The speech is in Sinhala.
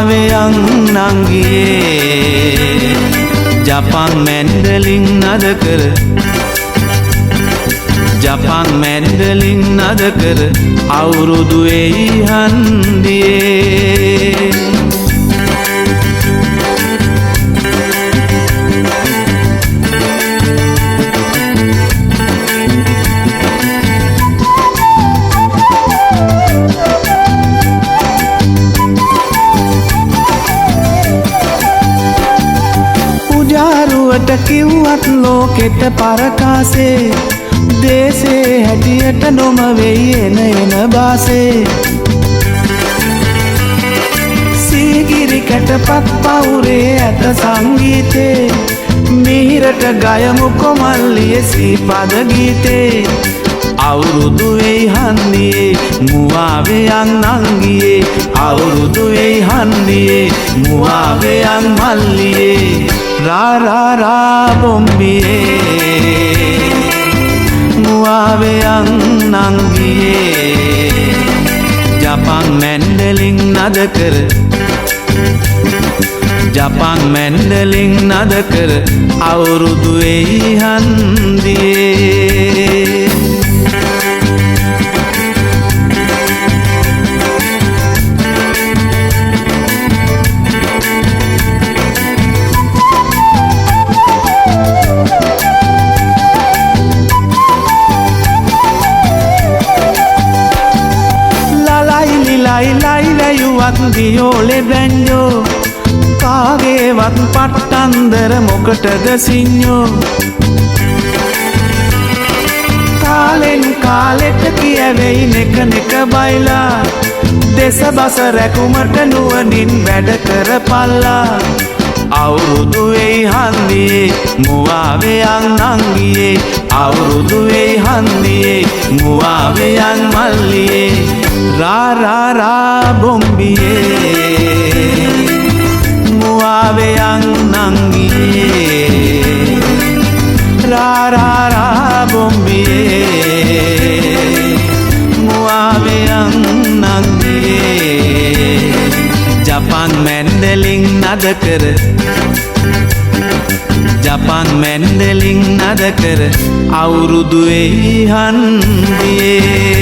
මුවාවයන් නංගියේ ජපන් මැන්ඩලින් නද කර ජපන් මැන්ඩලින් නද කර අවුරුදු එයි හන්දියේ උජාරුවට කිව්වත් ලෝකෙට පරකාසේ දේසේ හැටියට නොම වෙයි එන බාසේ සීගිරි කැටපත් පවුරේ ඇත සංගීතේ මිහිරට ගයමු කොමල්ලිය සීපද ගීතේ අවුරුදු වෙයි හන්දියේ මුවාවයන් නංගියේ අවුරුදු වෙයි හන්දියේ මුවාවයන් මල්ලියේ රා රා රා බොම්බියේ මුවාවයන් නංගියේ ජපන් මැන්ඩලින් නද කර ජපන් මැන්ඩලින් නද කර අවුරුදු වෙයි හන්දියේ ලයිලයුවත් දියෝලෙ බැන්්ජෝ කාගේවත් පට්ටන්දර මොකටද සිං්ඥෝ කාලෙන් කාලෙට කියවෙයි නෙක නෙක බයිලා දෙස බස රැකුමට නුවනින් වැඩ කර පල්ලා අවුරුදු වෙයි හන්දියේ මුවාවයන් නංගියේ අවුරුදු වෙයි හන්දියේ මුවාවයන් මල්ලියේ රා රා රා බොම්බියේ මුවාවයන් නංගියේ රා රා රා බොම්බියේ මුවාවයන් නංගියේ ජපන් මැන්ඩලින් නද කර ජපන් මැන්ඩලින් නද කර අවුරුදු වෙයි හන්දියේ